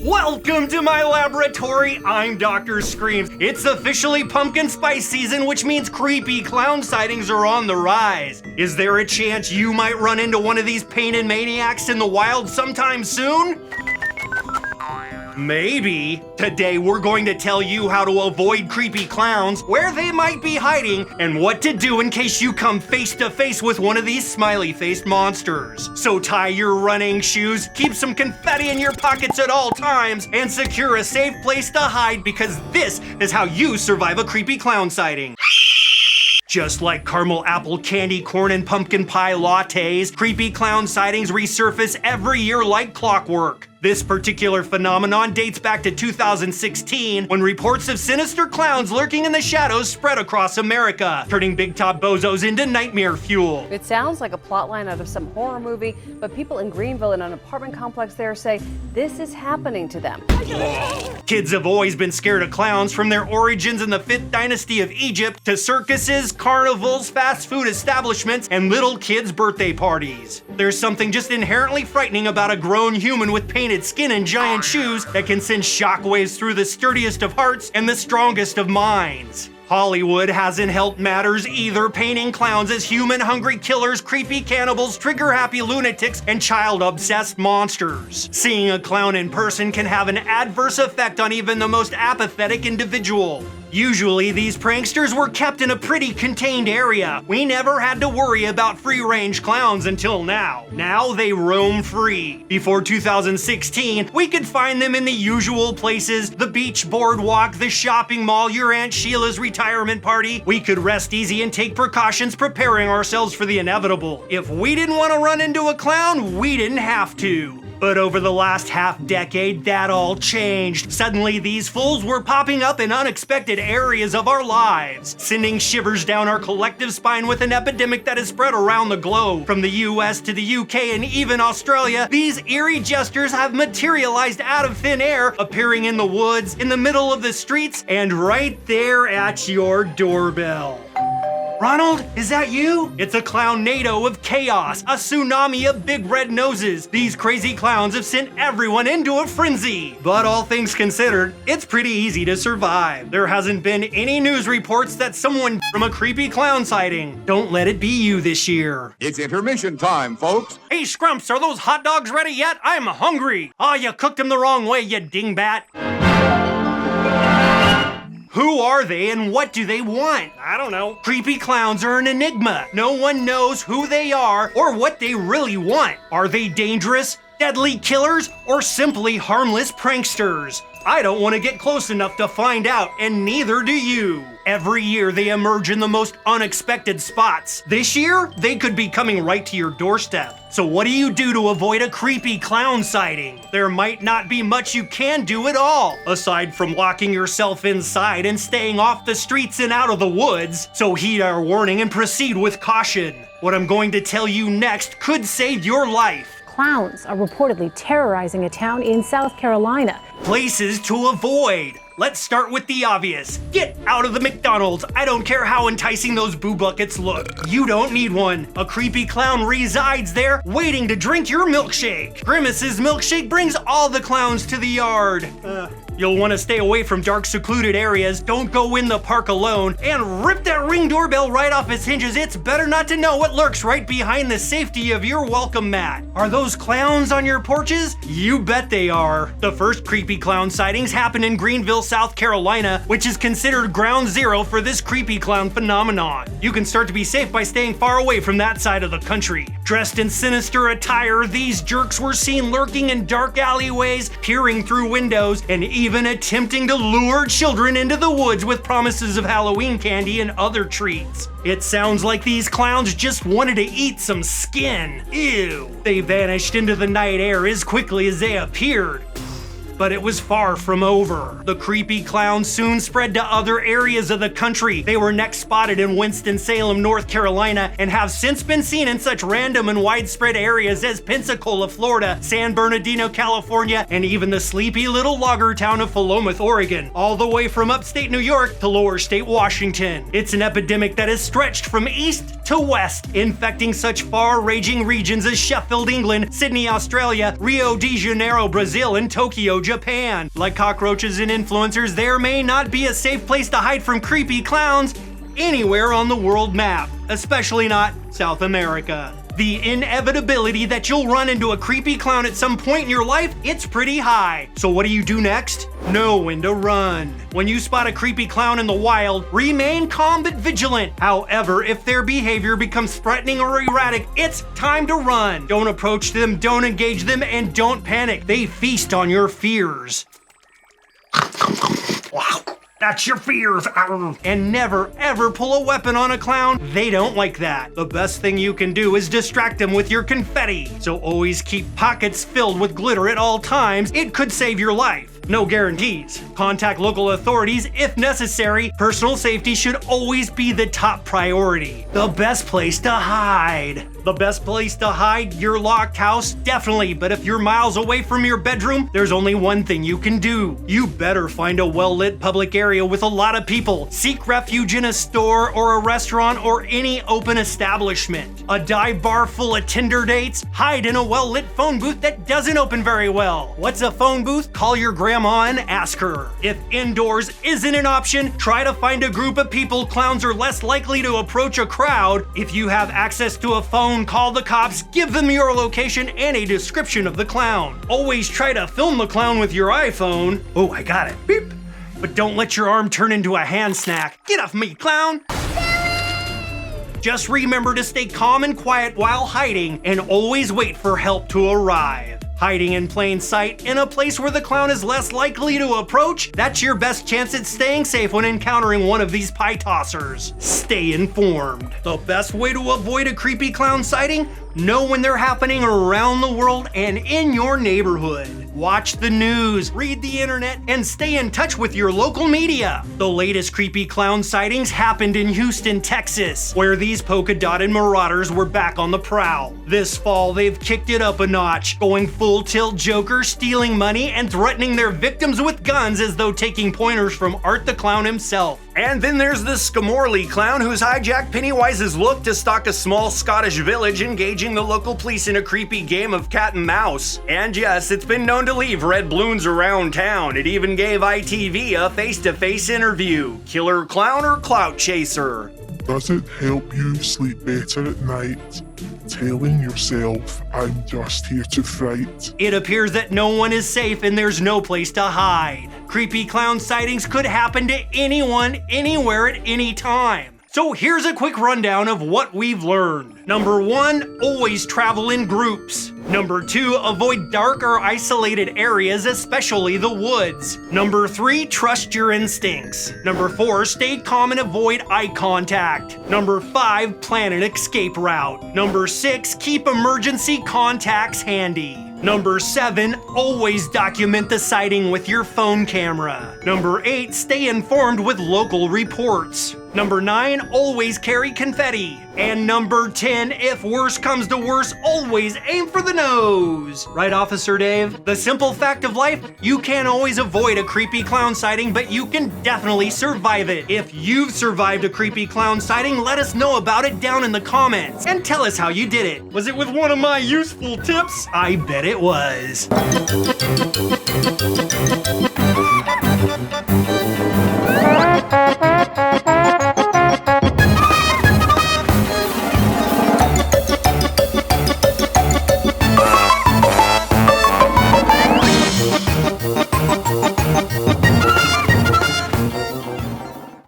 Welcome to my laboratory. I'm DrScreams. It's officially pumpkin spice season, which means creepy clown sightings are on the rise. Is there a chance you might run into one of these painted maniacs in the wild sometime soon? Maybe. Today we're going to tell you how to avoid creepy clowns, where they might be hiding, and what to do in case you come face to face with one of these smiley-faced monsters. So tie your running shoes, keep some confetti in your pockets at all times, and secure a safe place to hide, because this is how you survive a creepy clown sighting. Just like caramel apple candy corn and pumpkin pie lattes, creepy clown sightings resurface every year like clockwork. This particular phenomenon dates back to 2016, when reports of sinister clowns lurking in the shadows spread across America, turning big top bozos into nightmare fuel. It sounds like a plotline out of some horror movie, but people in Greenville in an apartment complex there say this is happening to them. Kids have always been scared of clowns, from their origins in the 5th dynasty of Egypt to circuses, carnivals, fast food establishments, and little kids' birthday parties. There's something just inherently frightening about a grown human with painted skin and giant shoes that can send shockwaves through the sturdiest of hearts and the strongest of minds. Hollywood hasn't helped matters either, painting clowns as human-hungry killers, creepy cannibals, trigger-happy lunatics, and child-obsessed monsters. Seeing a clown in person can have an adverse effect on even the most apathetic individual. Usually, these pranksters were kept in a pretty contained area. We never had to worry about free-range clowns until now. Now they roam free. Before 2016, we could find them in the usual places: the beach boardwalk, the shopping mall, your Aunt Sheila's retirement party. We could rest easy and take precautions, preparing ourselves for the inevitable. If we didn't want to run into a clown, we didn't have to. But over the last half-decade, that all changed. Suddenly, these fools were popping up in unexpected areas of our lives, sending shivers down our collective spine with an epidemic that has spread around the globe. From the US to the UK and even Australia, these eerie jesters have materialized out of thin air, appearing in the woods, in the middle of the streets, and right there at your doorbell. Ronald, is that you? It's a clownado of chaos, a tsunami of big red noses. These crazy clowns have sent everyone into a frenzy. But all things considered, it's pretty easy to survive. There hasn't been any news reports that someone from a creepy clown sighting. Don't let it be you this year. It's intermission time, folks. Hey, Scrumps, are those hot dogs ready yet? I'm hungry. Oh, you cooked them the wrong way, you dingbat. Who are they and what do they want? I don't know. Creepy clowns are an enigma. No one knows who they are or what they really want. Are they dangerous, deadly killers, or simply harmless pranksters? I don't want to get close enough to find out, and neither do you. Every year they emerge in the most unexpected spots. This year, they could be coming right to your doorstep. So what do you do to avoid a creepy clown sighting? There might not be much you can do at all, aside from locking yourself inside and staying off the streets and out of the woods. So heed our warning and proceed with caution. What I'm going to tell you next could save your life. Clowns are reportedly terrorizing a town in South Carolina. Places to avoid. Let's start with the obvious. Get out of the McDonald's. I don't care how enticing those boo buckets look. You don't need one. A creepy clown resides there, waiting to drink your milkshake. Grimace's milkshake brings all the clowns to the yard. You'll want to stay away from dark, secluded areas. Don't go in the park alone. And rip that Ring doorbell right off its hinges. It's better not to know what lurks right behind the safety of your welcome mat. Are those clowns on your porches? You bet they are. The first creepy clown sightings happened in Greenville, South Carolina, which is considered ground zero for this creepy clown phenomenon. You can start to be safe by staying far away from that side of the country. Dressed in sinister attire, these jerks were seen lurking in dark alleyways, peering through windows, and even attempting to lure children into the woods with promises of Halloween candy and other treats. It sounds like these clowns just wanted to eat some skin. Ew. They vanished into the night air as quickly as they appeared. But it was far from over. The creepy clowns soon spread to other areas of the country. They were next spotted in Winston-Salem, North Carolina, and have since been seen in such random and widespread areas as Pensacola, Florida, San Bernardino, California, and even the sleepy little logger town of Philomath, Oregon, all the way from upstate New York to lower state Washington. It's an epidemic that has stretched from east to west, infecting such far-ranging regions as Sheffield, England, Sydney, Australia, Rio de Janeiro, Brazil, and Tokyo, Japan. Like cockroaches and influencers, there may not be a safe place to hide from creepy clowns anywhere on the world map, especially not South America. The inevitability that you'll run into a creepy clown at some point in your life, it's pretty high. So what do you do next? Know when to run. When you spot a creepy clown in the wild, remain calm but vigilant. However, if their behavior becomes threatening or erratic, it's time to run. Don't approach them, don't engage them, and don't panic. They feast on your fears. Wow. That's your fears. And never ever pull a weapon on a clown. They don't like that. The best thing you can do is distract them with your confetti. So always keep pockets filled with glitter at all times. It could save your life. No guarantees. Contact local authorities if necessary. Personal safety should always be the top priority. The best place to hide. The best place to hide? Your locked house? Definitely, but if you're miles away from your bedroom, there's only one thing you can do. You better find a well-lit public area with a lot of people. Seek refuge in a store or a restaurant or any open establishment. A dive bar full of Tinder dates? Hide in a well-lit phone booth that doesn't open very well. What's a phone booth? Call your grandma and ask her. If indoors isn't an option, try to find a group of people. Clowns are less likely to approach a crowd. If you have access to a phone, call the cops, give them your location and a description of the clown. Always try to film the clown with your iPhone. Oh, I got it. Beep. But don't let your arm turn into a hand snack. Get off me, clown! Just remember to stay calm and quiet while hiding and always wait for help to arrive. Hiding in plain sight in a place where the clown is less likely to approach, that's your best chance at staying safe when encountering one of these pie tossers. Stay informed. The best way to avoid a creepy clown sighting? Know when they're happening around the world and in your neighborhood. Watch the news, read the internet, and stay in touch with your local media. The latest creepy clown sightings happened in Houston, Texas, where these polka-dotted marauders were back on the prowl. This fall, they've kicked it up a notch, going full-tilt Joker, stealing money, and threatening their victims with guns as though taking pointers from Art the Clown himself. And then there's the Scamorley clown who's hijacked Pennywise's look to stalk a small Scottish village, engaging the local police in a creepy game of cat and mouse. And yes, it's been known to leave red balloons around town. It even gave ITV a face-to-face interview. Killer clown or clout chaser? Does it help you sleep better at night? Telling yourself, I'm just here to fright. It appears that no one is safe and there's no place to hide. Creepy clown sightings could happen to anyone, anywhere at any time. So here's a quick rundown of what we've learned. Number 1, always travel in groups. Number 2, avoid dark or isolated areas, especially the woods. Number 3, trust your instincts. Number 4, stay calm and avoid eye contact. Number 5, plan an escape route. Number 6, keep emergency contacts handy. Number 7, always document the sighting with your phone camera. Number 8, stay informed with local reports. Number 9, always carry confetti. And number 10, if worse comes to worse, always aim for the nose. Right, Officer Dave? The simple fact of life, you can't always avoid a creepy clown sighting, but you can definitely survive it. If you've survived a creepy clown sighting, let us know about it down in the comments. And tell us how you did it. Was it with one of my useful tips? I bet it was.